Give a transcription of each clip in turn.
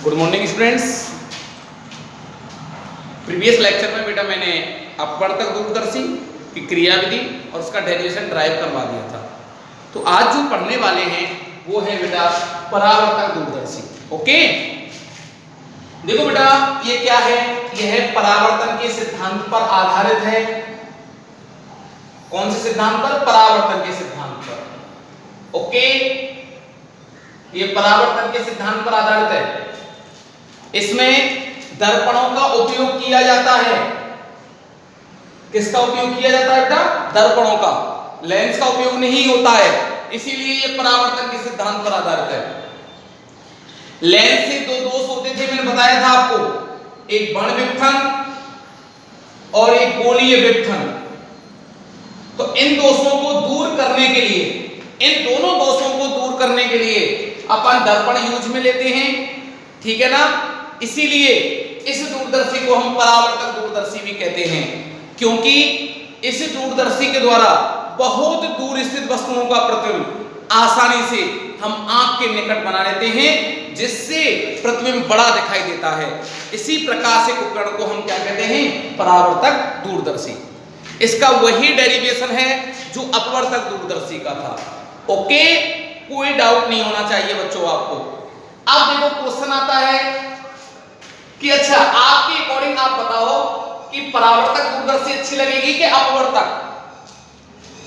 Good morning students. Previous lecture में बेटा मैंने अपवर्तक दूरदर्शी की क्रियाविधि और उसका डेरिवेशन ड्राइव करवा दिया था। तो आज जो पढ़ने वाले हैं वो है बेटा परावर्तक दूरदर्शी। ओके, देखो बेटा ये क्या है, यह है परावर्तन के सिद्धांत पर आधारित है। कौन से सिद्धांत पर? परावर्तन के सिद्धांत पर। ओके, ये परावर्तन के सिद्धांत पर आधारित है। इसमें दर्पणों का उपयोग किया जाता है। किसका उपयोग किया जाता है बेटा? दर्पणों का। लेंस का उपयोग नहीं होता है, इसीलिए ये परावर्तन के सिद्धांत पर आधारित है। लेंस से दो दोष होते थे, मैंने बताया था आपको, एक बण विपथन और एक गोलीय विपथन। तो इन दोषों को दूर करने के लिए, इन दोनों दोषों को दूर करने के लिए अपन दर्पण यूज में लेते हैं, ठीक है ना। इसीलिए इस दूरदर्शी को हम परावर्तक दूरदर्शी भी कहते हैं, क्योंकि इस दूरदर्शी के द्वारा बहुत दूर स्थित वस्तुओं का प्रतिबिंब आसानी से हम आंख के निकट बना लेते हैं, जिससे प्रतिबिंब बड़ा दिखाई देता है। इसी प्रकार से उपकरण को हम क्या कहते हैं? परावर्तक दूरदर्शी। इसका वही डेरिवेशन है जो अपवर्तक दूरदर्शी का था। ओके, कोई डाउट नहीं होना चाहिए बच्चों आपको। अब देखो क्वेश्चन आता है कि अच्छा आपके अकॉर्डिंग आप बताओ कि परावर्तक दूरदर्शी अच्छी लगेगी कि अपवर्तक?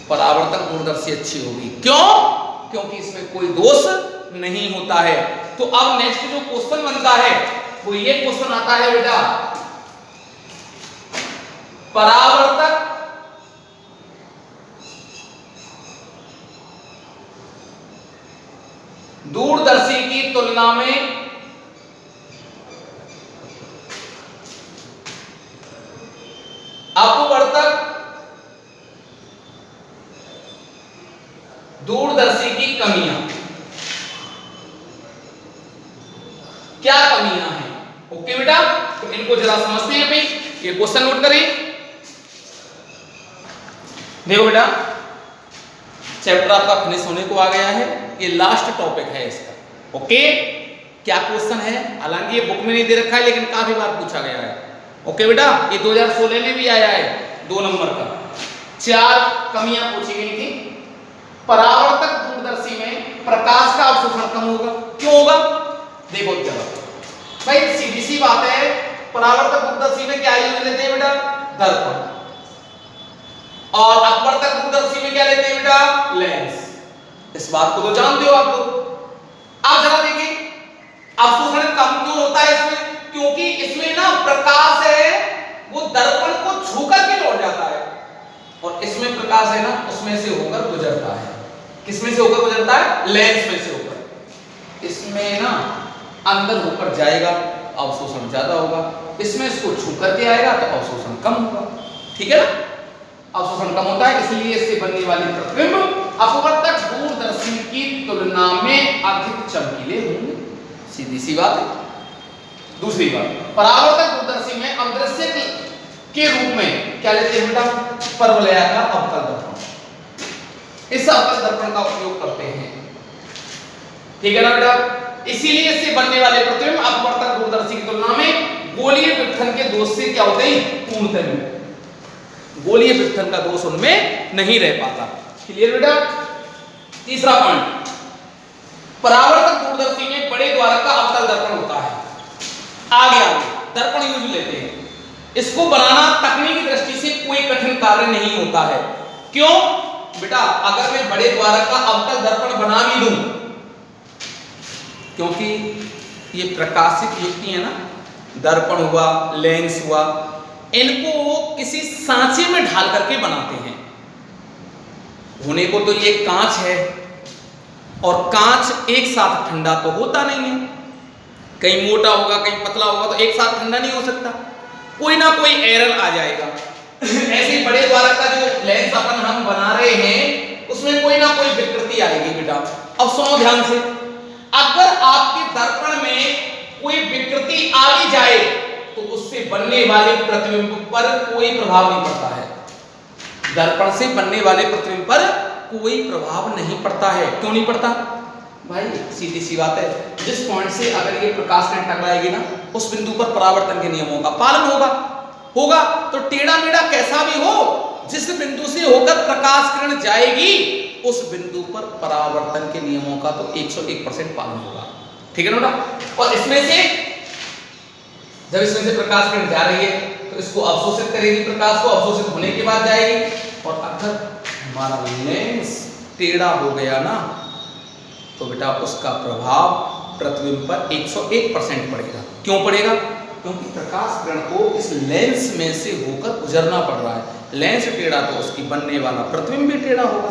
परावर्तक दूरदर्शी अच्छी होगी। क्यों? क्योंकि इसमें कोई दोष नहीं होता है। तो अब नेक्स्ट जो क्वेश्चन बनता है वो ये क्वेश्चन आता है बेटा, परावर्तक दूरदर्शी की तुलना में अपवर्तक दूरदर्शी की कमियां। क्या कमियां हैं? ओके बेटा, तो इनको जरा समझते हैं। भाई ये क्वेश्चन नोट करें। देखो बेटा, चैप्टर आपका फिनिश होने को आ गया है, ये लास्ट टॉपिक है इसका। ओके, क्या क्वेश्चन है? हालांकि ये बुक में नहीं दे रखा है, लेकिन काफी बार पूछा गया है। ओके बेटा, ये 2016 में भी आया है, 2 नंबर का। 4 कमियां पूछी गई थी। परावर्तक दूरदर्शी में प्रकाश का अवशोषण कम होगा। क्यों होगा? देखो जरा भाई, सीधी सी बात है, परावर्तक दूरदर्शी में क्या यूज लेते हैं बेटा? दर्पण। और अपवर्तक दूरदर्शी में क्या लेते हैं बेटा? लेंस। इस बात को तो जानते हो आप लोग। अब जरा देखिए, अवशोषण कम क्यों होता है इसमें? क्योंकि इसमें ना प्रकाश है वो दर्पण को छूकर के लौट जाता है, और इसमें प्रकाश है ना उसमें से होकर गुजरता है। किसमें से होकर गुजरता है? लेंस में से होकर। इसमें ना अंदर होकर जाएगा, अवशोषण ज्यादा होगा। इसमें इसको छू करके आएगा तो अवशोषण कम होगा। ठीक है ना, अवशोषण कम होता है, इसलिए इससे बनने वाले प्रतिबिंब अपवर्तक दूरदर्शी की तुलना में अधिक चमकीले होंगे। सीधी सी बात है। दूसरी बात, परावर्तक दूरदर्शी में अदृश्य के रूप में क्या लेते हैं बेटा? परवलयाकार अवतल दर्पण। इस अवतल दर्पण का उपयोग करते हैं, ठीक है ना बेटा। इसीलिए इससे बनने वाले प्रतिबिंब अपवर्तक दूरदर्शी की तुलना में गोलीय विपथन के दोष से क्या होते हैं? पूर्णतः गोलीय विपथन का दोष उनमें नहीं रह पाता। क्लियर बेटा? तीसरा पॉइंट, परावर्तक दूरदर्शी में बड़े द्वारक का अवतल दर्पण होता है। आगे दर्पण यूज लेते हैं। इसको बनाना तकनीकी दृष्टि से कोई कठिन कार्य नहीं होता है। क्यों बेटा? अगर मैं बड़े द्वारक का अवतल दर्पण बना भी दूं, क्योंकि ये प्रकाशित युक्ति है ना, दर्पण हुआ, लेंस हुआ, इनको किसी सांचे में ढाल करके बनाते हैं। होने को तो ये कांच है, और कांच एक साथ ठंडा तो होता नहीं है। कहीं मोटा होगा, कहीं पतला होगा, तो एक साथ ठंडा नहीं हो सकता, कोई ना कोई एरर आ जाएगा। ऐसे बड़े द्वारक का जो लेंस अपन हम बना रहे हैं, उसमें कोई ना कोई विकृति आएगी बेटा। अब सुनो ध्यान से, अगर आपके दर्पण में कोई विकृति आ भी जाए तो उससे बनने वाले प्रतिबिंब पर कोई प्रभाव नहीं पड़ता है। दर्पण से बनने वाले प्रतिबिंब पर कोई प्रभाव नहीं पड़ता है। क्यों नहीं पड़ता? भाई सीधी सी बात है, जिस पॉइंट से अगर ये प्रकाश किरण टकराएगी ना, उस बिंदु पर परावर्तन के नियमों का पालन होगा। तो टेढ़ा मेढ़ा कैसा भी हो, जिस बिंदु से होकर प्रकाश किरण जाएगी उस बिंदु पर परावर्तन के नियमों का तो 101% पालन होगा। ठीक है ना बेटा। और इसमें से जब इसमें से प्रकाश किरण जा रही है तो इसको अवशोषित करेगी, प्रकाश को अवशोषित होने के बाद जाएगी। और अगर हमारा लेंस टेढ़ा हो गया ना तो बेटा उसका प्रभाव प्रतिबिंब पर 101% पड़ेगा। क्यों पड़ेगा? क्योंकि प्रकाश किरण को इस लेंस में से होकर गुजरना पड़ रहा है। लेंस टेढ़ा तो उसकी बनने वाला प्रतिबिंब भी टेढ़ा होगा।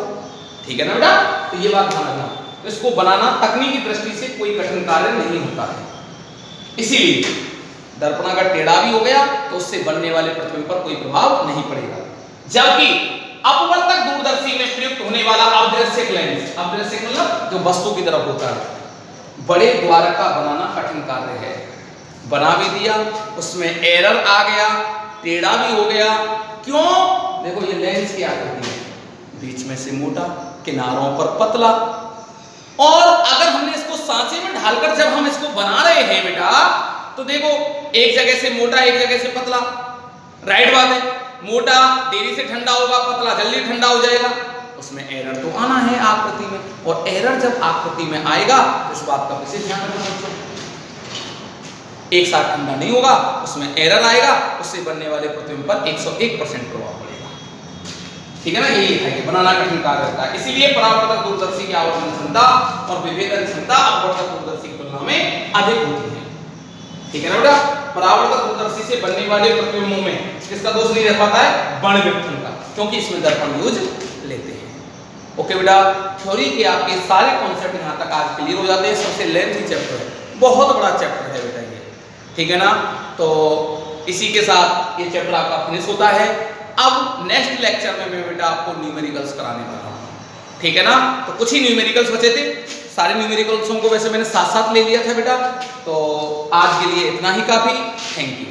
ठीक है ना बेटा। तो ये बात ध्यान रखना, तो इसको बनाना तकनीकी दृष्टि से कोई कठिन कार्य नहीं होता है। इसीलिए दर्पण अगर टेढ़ा भी हो गया तो उससे बनने वाले प्रतिबिंब पर कोई प्रभाव नहीं पड़ेगा। जबकि अपवर्तक दूरदर्शी में प्रयुक्त होने वाला अवदृश्यक लेंस, अवदृश्यक मतलब जो वस्तु की तरफ होता है, बड़े द्वारक का बनाना कठिन कार्य है। बना भी दिया, उसमें एरर आ गया, टेढ़ा भी हो गया। क्यों? देखो ये लेंस क्या करती है, बीच में से मोटा, किनारों पर पतला। और अगर हमने इसको सांचे में ढालकर जब हम इसको बना रहे हैं बेटा, तो देखो एक जगह से मोटा एक जगह से पतला, राइट बात है। मोटा देरी से ठंडा होगा, पतला जल्दी ठंडा हो जाएगा। उसमें एरर तो आना है आकृति में, और एरर जब आकृति में आएगा तो इस बात का विशेष ध्यान रखना बच्चों। एक साथ ठंडा नहीं होगा, उसमें एरर आएगा, उससे बनने वाले प्रतिबिंब पर 101% प्रभाव पड़ेगा। ठीक है ना। यही लिखा है, बनाना कठिन कार्य होता है। इसीलिए परावर्तक दूरदर्शी की आवर्धन क्षमता और विभेदन क्षमता अपवर्तक दूरदर्शी की तुलना में अधिक होती है। ठीक है ना बेटा। परावर्तक दूरदर्शी से बनने वाले प्रतिबिंबों में किसका दोष नहीं रह पाता है? वर्णविपथन का, क्योंकि इसमें दर्पण यूज लेते हैं। ओके बेटा, थ्योरी के आपके सारे कॉन्सेप्ट यहाँ तक आज क्लियर हो जाते हैं। सबसे लेंथी चैप्टर है, बहुत बड़ा चैप्टर है बेटा ये। ठीक है ना। तो इसी के साथ ये चैप्टर आपका फिनिश होता है। अब नेक्स्ट लेक्चर में मैं बेटा आपको न्यूमेरिकल्स कराने वाला हूँ। ठीक है ना। तो कुछ ही न्यूमेरिकल्स बचे थे, सारे न्यूमेरिकल्सों को वैसे मैंने साथ साथ ले लिया था बेटा। तो आज के लिए इतना ही काफी। Thank you.